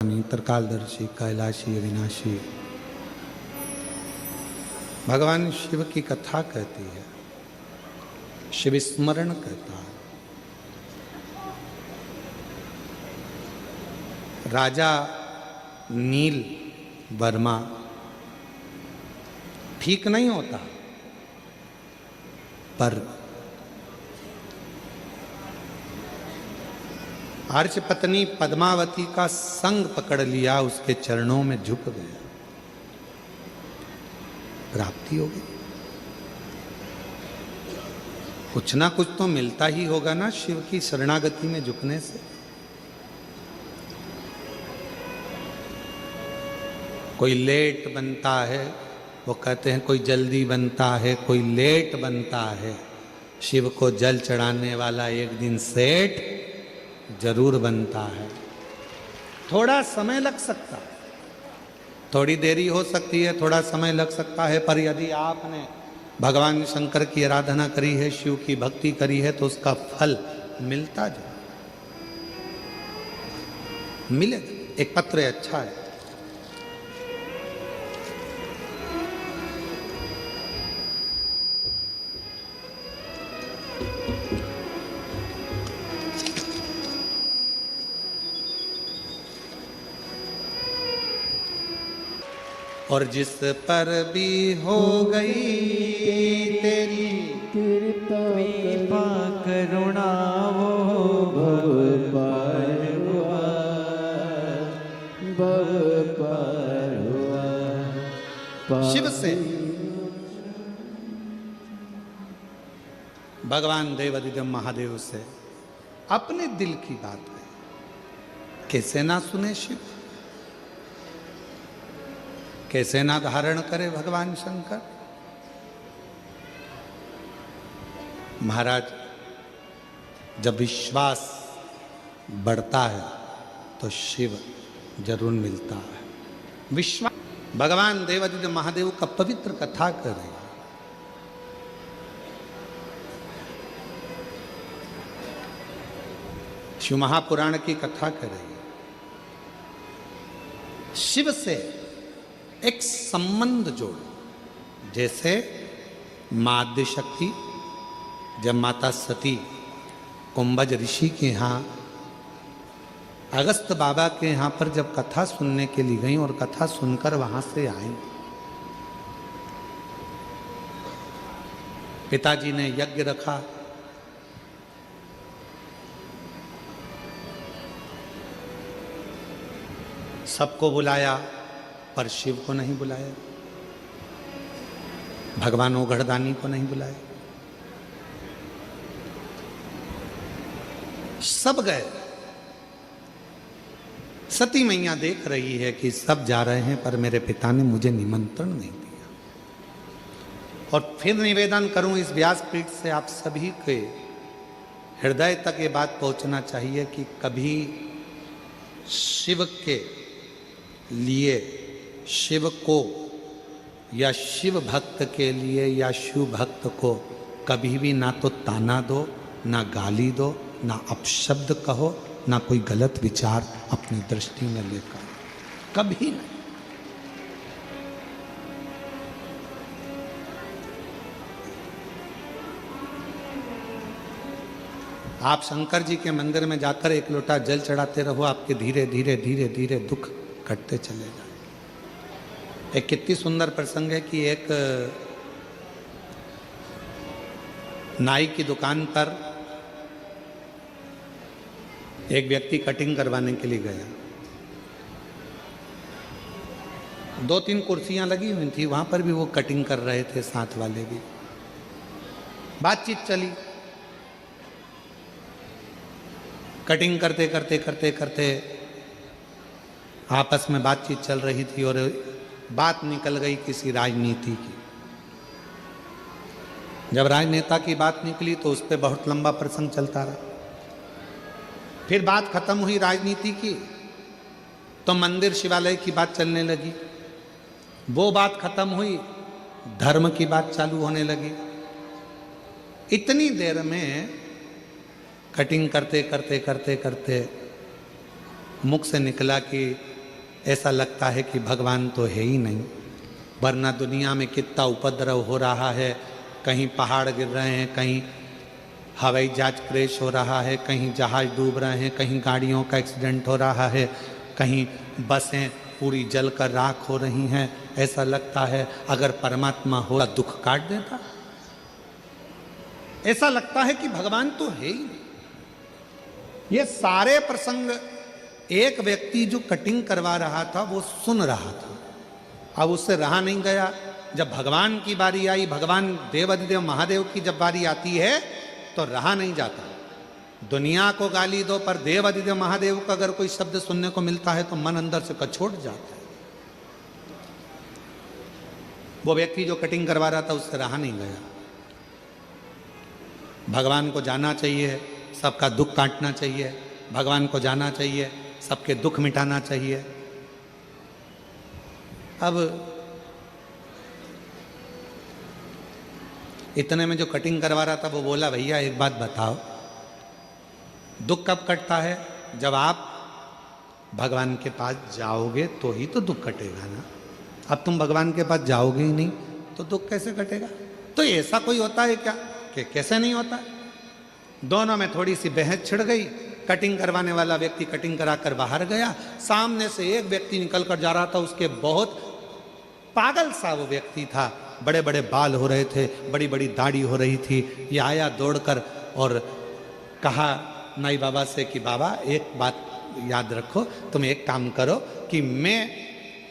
त्रिकालदर्शी कैलाशी अविनाशी भगवान शिव की कथा कहती है, शिव स्मरण कहता है। राजा नील वर्मा ठीक नहीं होता, पर अर्च पत्नी पद्मावती का संग पकड़ लिया, उसके चरणों में झुक गया, प्राप्ति हो गई। कुछ ना कुछ तो मिलता ही होगा ना शिव की शरणागति में झुकने से। कोई लेट बनता है, वो कहते हैं कोई जल्दी बनता है, कोई लेट बनता है। शिव को जल चढ़ाने वाला एक दिन सेठ जरूर बनता है। थोड़ा समय लग सकता है, थोड़ी देरी हो सकती है, थोड़ा समय लग सकता है, पर यदि आपने भगवान शंकर की आराधना करी है, शिव की भक्ति करी है, तो उसका फल मिलता जाए, मिलेगा। एक पत्र है, अच्छा है। और जिस पर भी हो गई तेरी कृपा करुणा वो भव पार हुआ, भव पार हुआ। शिव से भगवान देवाधिदेव महादेव से अपने दिल की बात है, कैसे ना सुने शिव, कैसे ना धारण करे भगवान शंकर। महाराज, जब विश्वास बढ़ता है तो शिव जरूर मिलता है। विश्वास भगवान देवाधिदेव महादेव का पवित्र कथा कर रहे हैं। शिव महापुराण की कथा कर रही है। शिव से एक संबंध जोड़ो, जैसे मां आद्य शक्ति जब माता सती कुंभज ऋषि के यहाँ अगस्त बाबा के यहाँ पर जब कथा सुनने के लिए गई और कथा सुनकर वहां से आई, पिताजी ने यज्ञ रखा, सबको बुलाया, पर शिव को नहीं बुलाया, भगवान ओघड़दानी को नहीं बुलाया। सब गए। सती मैया देख रही है कि सब जा रहे हैं, पर मेरे पिता ने मुझे निमंत्रण नहीं दिया। और फिर निवेदन करूं इस व्यासपीठ से आप सभी के हृदय तक ये बात पहुंचना चाहिए कि कभी शिव के लिए, शिव को या शिव भक्त के लिए या शिव भक्त को कभी भी ना तो ताना दो, ना गाली दो, ना अपशब्द कहो, ना कोई गलत विचार अपनी दृष्टि में लेकर, कभी नहीं। आप शंकर जी के मंदिर में जाकर एक लोटा जल चढ़ाते रहो, आपके धीरे धीरे धीरे धीरे दुख कटते चले जाए। एक कितनी सुंदर प्रसंग है कि एक नाई की दुकान पर एक व्यक्ति कटिंग करवाने के लिए गया। 2-3 कुर्सियां लगी हुई थी, वहां पर भी वो कटिंग कर रहे थे, साथ वाले भी। बातचीत चली, कटिंग करते करते करते करते आपस में बातचीत चल रही थी और बात निकल गई किसी राजनीति की। जब राजनेता की बात निकली तो उस पर बहुत लंबा प्रसंग चलता रहा। फिर बात खत्म हुई राजनीति की, तो मंदिर शिवालय की बात चलने लगी। वो बात खत्म हुई, धर्म की बात चालू होने लगी। इतनी देर में कटिंग करते करते करते करते मुख से निकला कि ऐसा लगता है कि भगवान तो है ही नहीं, वरना दुनिया में कितना उपद्रव हो रहा है। कहीं पहाड़ गिर रहे हैं, कहीं हवाई जहाज क्रैश हो रहा है, कहीं जहाज डूब रहे हैं, कहीं गाड़ियों का एक्सीडेंट हो रहा है, कहीं बसें पूरी जलकर राख हो रही हैं। ऐसा लगता है अगर परमात्मा हो दुख काट देता। ऐसा लगता है कि भगवान तो है ही नहीं। ये सारे प्रसंग एक व्यक्ति जो कटिंग करवा रहा था वो सुन रहा था। अब उससे रहा नहीं गया। जब भगवान की बारी आई, भगवान देवाधिदेव महादेव की जब बारी आती है तो रहा नहीं जाता। दुनिया को गाली दो पर देवाधिदेव महादेव का अगर कोई शब्द सुनने को मिलता है तो मन अंदर से कछोट जाता है। वो व्यक्ति जो कटिंग करवा रहा था उससे रहा नहीं गया। भगवान को जाना चाहिए, सबका दुख काटना चाहिए, भगवान को जाना चाहिए, सबके दुख मिटाना चाहिए। अब इतने में जो कटिंग करवा रहा था वो बोला, भैया एक बात बताओ, दुख कब कटता है? जब आप भगवान के पास जाओगे तो ही तो दुख कटेगा ना। अब तुम भगवान के पास जाओगे ही नहीं तो दुख कैसे कटेगा? तो ऐसा कोई होता है क्या कि कैसे नहीं होता? दोनों में थोड़ी सी बहस छिड़ गई। कटिंग करवाने वाला व्यक्ति कटिंग कराकर बाहर गया। सामने से एक व्यक्ति निकल कर जा रहा था, उसके बहुत पागल सा वो व्यक्ति था, बड़े बड़े बाल हो रहे थे, बड़ी बड़ी दाढ़ी हो रही थी। ये आया दौड़कर और कहा नाई बाबा से कि बाबा एक बात याद रखो, तुम एक काम करो कि मैं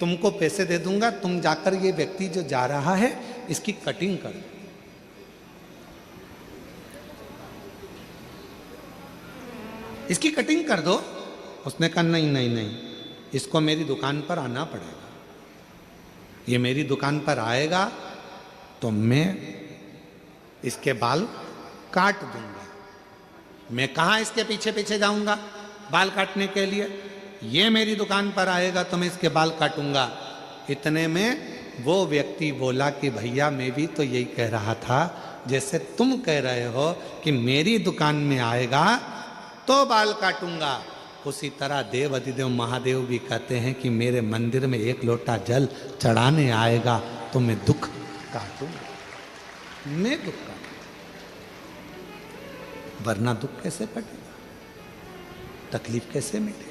तुमको पैसे दे दूंगा, तुम जाकर ये व्यक्ति जो जा रहा है इसकी कटिंग कर। इसकी कटिंग कर दो। उसने कहा नहीं नहीं नहीं, इसको मेरी दुकान पर आना पड़ेगा। ये मेरी दुकान पर आएगा तो मैं इसके बाल काट दूंगा। मैं कहाँ इसके पीछे पीछे जाऊंगा बाल काटने के लिए? ये मेरी दुकान पर आएगा तो मैं इसके बाल काटूंगा। इतने में वो व्यक्ति बोला कि भैया मैं भी तो यही कह रहा था, जैसे तुम कह रहे हो कि मेरी दुकान में आएगा तो बाल काटूंगा, उसी तरह देव अधिदेव महादेव भी कहते हैं कि मेरे मंदिर में एक लोटा जल चढ़ाने आएगा तो मैं दुख काटूंगा। मैं दुख काटूंगा, वरना दुख कैसे कटेगा? तकलीफ कैसे मिटेगी?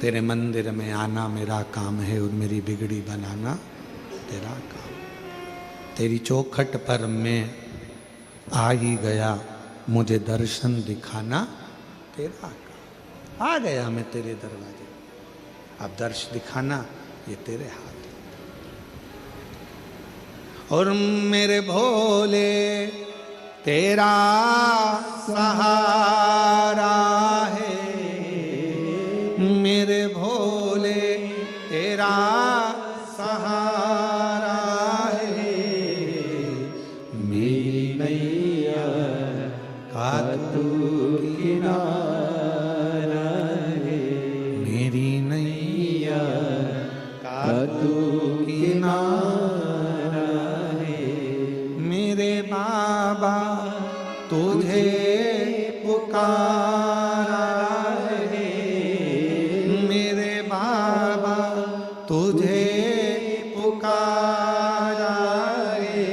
तेरे मंदिर में आना मेरा काम है और मेरी बिगड़ी बनाना तेरा काम। तेरी चौखट पर मैं आ ही गया, मुझे दर्शन दिखाना तेरा काम। आ गया मैं तेरे दरवाजे, अब दर्श दिखाना ये तेरे हाथ। और मेरे भोले तेरा सहारा है, मेरे भोले तेरा सहारा है। मेरी नैया का तू किनारा है, मेरी नैया का तू किनारा है। मेरे बाबा तुझे पुकारा है, मेरे बाबा तुझे पुकारा है।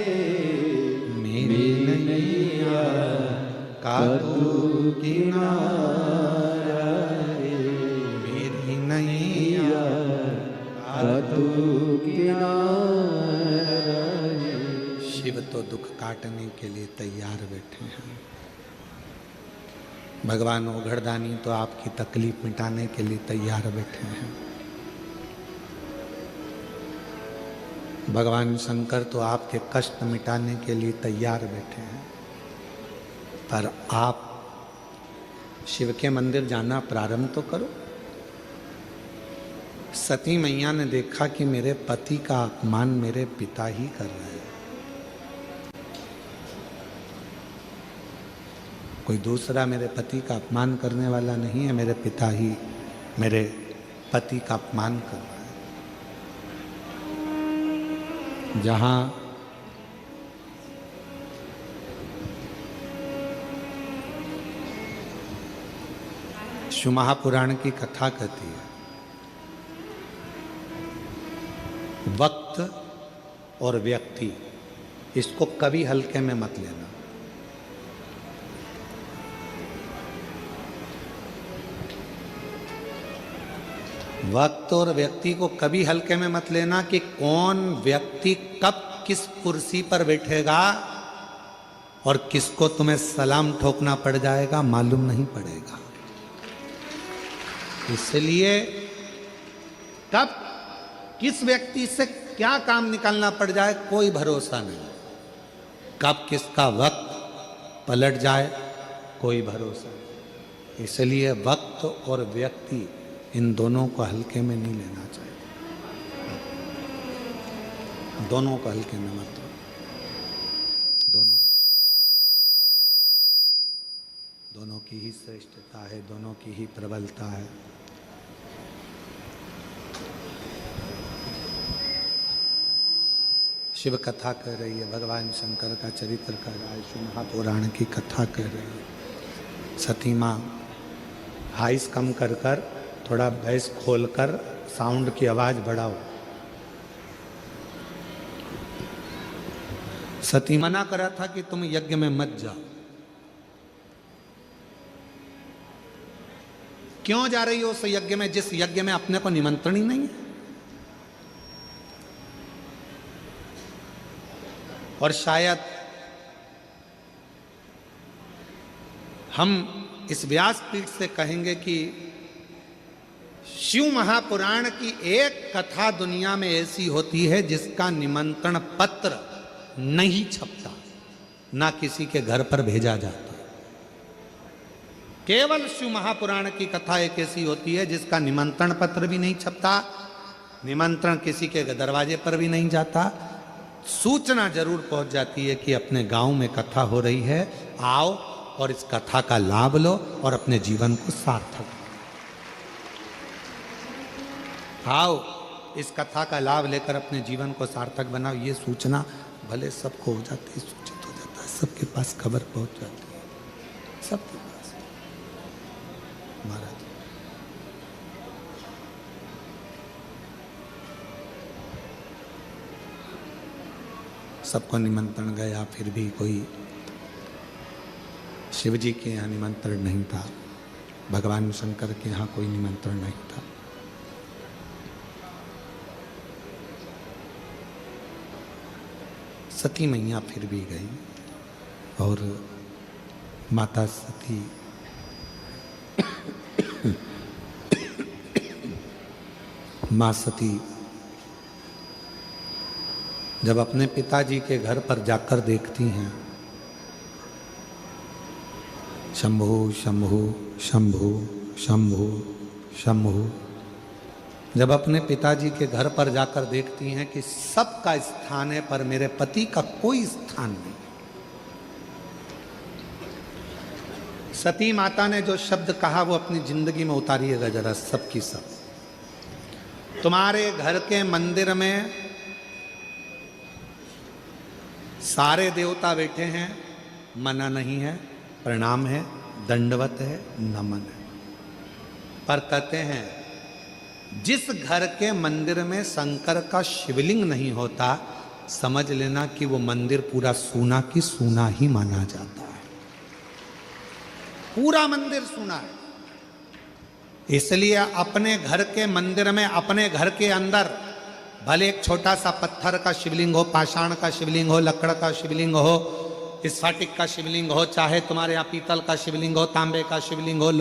मेरी नैया का तू किनारा है, मेरी नैया का तू किनारा है। शिव तो दुख काटने के लिए तैयार बैठे हैं। भगवान ओघड़दानी तो आपकी तकलीफ मिटाने के लिए तैयार बैठे हैं। भगवान शंकर तो आपके कष्ट मिटाने के लिए तैयार बैठे हैं। पर आप शिव के मंदिर जाना प्रारंभ तो करो। सती मैया ने देखा कि मेरे पति का अपमान मेरे पिता ही कर रहे हैं, कोई दूसरा मेरे पति का अपमान करने वाला नहीं है, मेरे पिता ही मेरे पति का अपमान कर रहा है। जहां शिव महापुराण की कथा कहती है, वक्त और व्यक्ति इसको कभी हल्के में मत लेना। वक्त और व्यक्ति को कभी हल्के में मत लेना कि कौन व्यक्ति कब किस कुर्सी पर बैठेगा और किसको तुम्हें सलाम ठोकना पड़ जाएगा मालूम नहीं पड़ेगा। इसलिए कब किस व्यक्ति से क्या काम निकालना पड़ जाए कोई भरोसा नहीं, कब किसका वक्त पलट जाए कोई भरोसा नहीं। इसलिए वक्त और व्यक्ति इन दोनों को हल्के में नहीं लेना चाहिए, दोनों को हल्के में मत लो। दोनों की ही श्रेष्ठता है, दोनों की ही प्रबलता है। शिव कथा कह रही है, भगवान शंकर का चरित्र कर रहा है, शिव महापुराण की कथा कह रही है। सती माँ हाइस कम कर कर थोड़ा बेस खोलकर साउंड की आवाज बढ़ाओ। सती मना करा था कि तुम यज्ञ में मत जाओ। क्यों जा रही हो उस यज्ञ में जिस यज्ञ में अपने को निमंत्रण ही नहीं है? और शायद हम इस व्यासपीठ से कहेंगे कि शिव महापुराण की एक कथा दुनिया में ऐसी होती है जिसका निमंत्रण पत्र नहीं छपता, ना किसी के घर पर भेजा जाता। केवल शिव महापुराण की कथा एक ऐसी होती है जिसका निमंत्रण पत्र भी नहीं छपता, निमंत्रण किसी के दरवाजे पर भी नहीं जाता। सूचना जरूर पहुंच जाती है कि अपने गांव में कथा हो रही है, आओ और इस कथा का लाभ लो और अपने जीवन को सार्थक आओ, इस कथा का लाभ लेकर अपने जीवन को सार्थक बनाओ। ये सूचना भले सबको हो जाती है, सूचित हो जाता है, सबके पास खबर पहुंच जाती है, सबके पास। महाराज सबको निमंत्रण गया, फिर भी कोई शिव जी के यहाँ निमंत्रण नहीं था, भगवान शंकर के यहाँ कोई निमंत्रण नहीं था। सती मैया फिर भी गई और माता सती माँ सती जब अपने पिताजी के घर पर जाकर देखती हैं, शंभु शंभु शंभु शंभु शंभु, जब अपने पिताजी के घर पर जाकर देखती हैं कि सबका स्थान है पर मेरे पति का कोई स्थान नहीं। सती माता ने जो शब्द कहा वो अपनी जिंदगी में उतारिएगा जरा, सबकी सब। तुम्हारे घर के मंदिर में सारे देवता बैठे हैं, मना नहीं है, प्रणाम है, दंडवत है, नमन है, पर कहते हैं जिस घर के मंदिर में शंकर का शिवलिंग नहीं होता, समझ लेना कि वो मंदिर पूरा सूना की सूना ही माना जाता है, पूरा मंदिर सूना है। इसलिए अपने घर के मंदिर में, अपने घर के अंदर भले एक छोटा सा पत्थर का शिवलिंग हो, पाषाण का शिवलिंग हो, लकड़ का शिवलिंग हो, स्फटिक का शिवलिंग हो, चाहे तुम्हारे यहाँ पीतल का शिवलिंग हो, तांबे का शिवलिंग हो,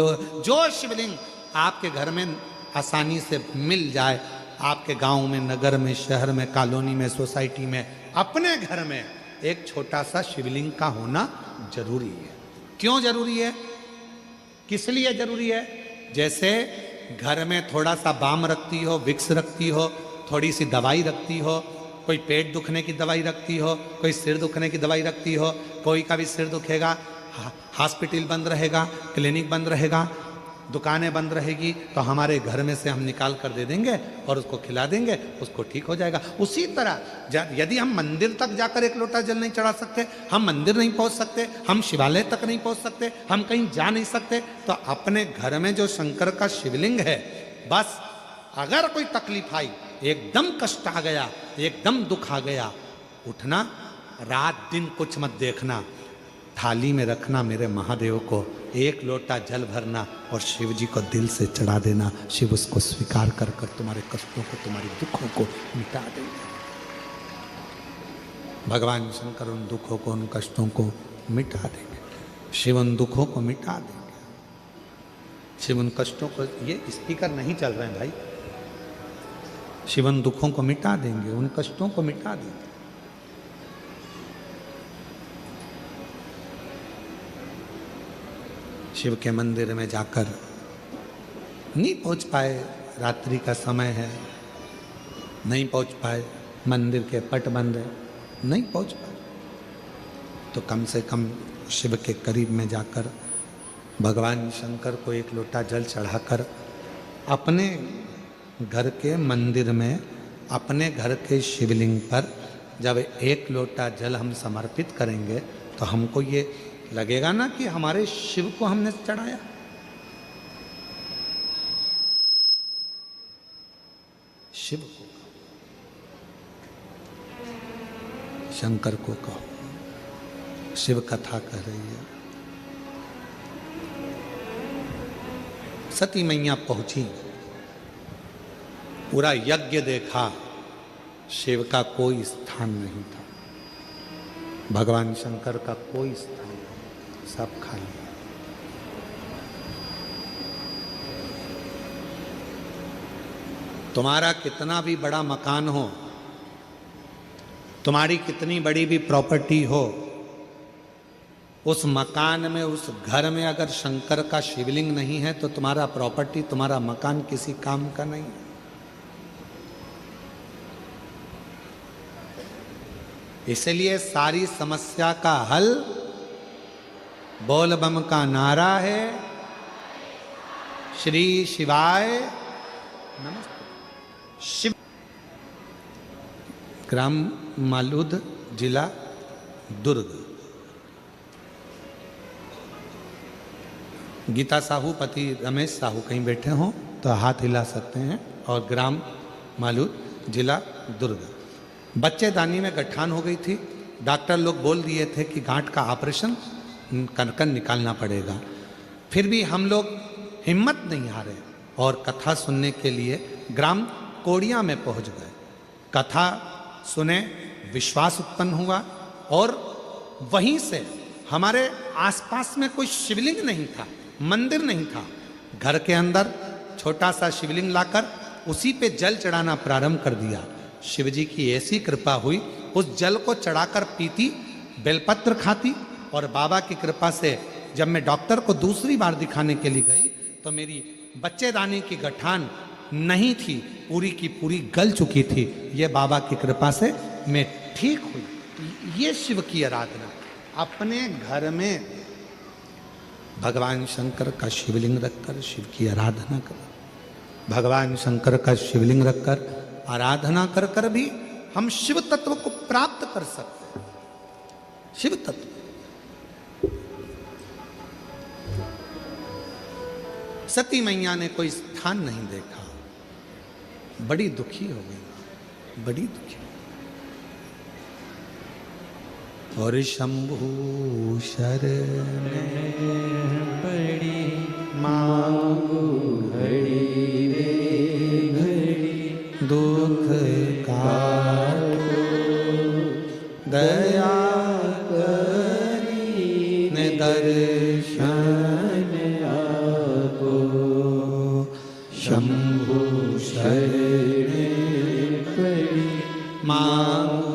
जो शिवलिंग आपके घर में आसानी से मिल जाए, आपके गांव में, नगर में, शहर में, कॉलोनी में, सोसाइटी में, अपने घर में एक छोटा सा शिवलिंग का होना जरूरी है। क्यों जरूरी है? किस लिए जरूरी है? जैसे घर में थोड़ा सा बाम रखती हो, विक्स रखती हो, थोड़ी सी दवाई रखती हो, कोई पेट दुखने की दवाई रखती हो, कोई सिर दुखने की दवाई रखती हो, कोई का भी सिर दुखेगा, हॉस्पिटल बंद रहेगा, क्लिनिक बंद रहेगा, दुकानें बंद रहेगी तो हमारे घर में से हम निकाल कर दे देंगे और उसको खिला देंगे, उसको ठीक हो जाएगा। उसी तरह यदि हम मंदिर तक जाकर एक लोटा जल नहीं चढ़ा सकते, हम मंदिर नहीं पहुंच सकते, हम शिवालय तक नहीं पहुंच सकते, हम कहीं जा नहीं सकते, तो अपने घर में जो शंकर का शिवलिंग है, बस अगर कोई तकलीफ आई, एकदम कष्ट आ गया, एकदम दुख आ गया, उठना, रात दिन कुछ मत देखना, थाली में रखना मेरे महादेव को, एक लोटा जल भरना और शिव जी को दिल से चढ़ा देना। शिव उसको स्वीकार कर कर तुम्हारे कष्टों को, तुम्हारे दुखों को मिटा देंगे। भगवान शंकर उन दुखों को, उन कष्टों को मिटा देंगे। शिव उन दुखों को मिटा देंगे। शिव उन कष्टों को, ये स्पीकर नहीं चल रहे हैं भाई, शिव उन दुखों को मिटा देंगे, उन कष्टों को मिटा देंगे। शिव के मंदिर में जाकर नहीं पहुंच पाए, रात्रि का समय है, नहीं पहुंच पाए, मंदिर के पट बंद है, नहीं पहुंच पाए, तो कम से कम शिव के करीब में जाकर भगवान शंकर को एक लोटा जल चढ़ाकर अपने घर के मंदिर में, अपने घर के शिवलिंग पर जब एक लोटा जल हम समर्पित करेंगे तो हमको ये लगेगा ना कि हमारे शिव को हमने चढ़ाया। शिव को कहो, शंकर को कहो, शिव कथा कह रही है। सती मैया पहुंची, पूरा यज्ञ देखा, शिव का कोई स्थान नहीं था, भगवान शंकर का कोई स्थान नहीं, सब खाली। तुम्हारा कितना भी बड़ा मकान हो, तुम्हारी कितनी बड़ी भी प्रॉपर्टी हो, उस मकान में, उस घर में अगर शंकर का शिवलिंग नहीं है तो तुम्हारा प्रॉपर्टी, तुम्हारा मकान किसी काम का नहीं है। इसलिए सारी समस्या का हल बोल बम का नारा है, श्री शिवाय नमस्ते। शिव, ग्राम मालूद, जिला दुर्ग। गीता साहू पति रमेश साहू कहीं बैठे हों तो हाथ हिला सकते हैं। और ग्राम मालूद, जिला दुर्ग। बच्चेदानी में गठान हो गई थी, डॉक्टर लोग बोल दिए थे कि गांठ का ऑपरेशन कर निकालना पड़ेगा। फिर भी हम लोग हिम्मत नहीं हारे और कथा सुनने के लिए ग्राम कोड़िया में पहुंच गए। कथा सुने, विश्वास उत्पन्न हुआ और वहीं से हमारे आसपास में कोई शिवलिंग नहीं था, मंदिर नहीं था, घर के अंदर छोटा सा शिवलिंग लाकर उसी पे जल चढ़ाना प्रारंभ कर दिया। शिव जी की ऐसी कृपा हुई, उस जल को चढ़ाकर पीती, बेलपत्र खाती और बाबा की कृपा से जब मैं डॉक्टर को दूसरी बार दिखाने के लिए गई तो मेरी बच्चेदानी की गठान नहीं थी, पूरी की पूरी गल चुकी थी। ये बाबा की कृपा से मैं ठीक हुई। ये शिव की आराधना। अपने घर में भगवान शंकर का शिवलिंग रखकर शिव की आराधना करो। भगवान शंकर का शिवलिंग रखकर आराधना कर कर भी हम शिव तत्व को प्राप्त कर सकते हैं। शिव तत्व, सती मैया ने कोई स्थान नहीं देखा, बड़ी दुखी हो गई, बड़ी दुखी। और शंभु शरण पड़ी मांगू घड़ी रे घड़ी, दुख काटो दया करी ने दर्शन आपो। शंभु शरण पड़ी मांगो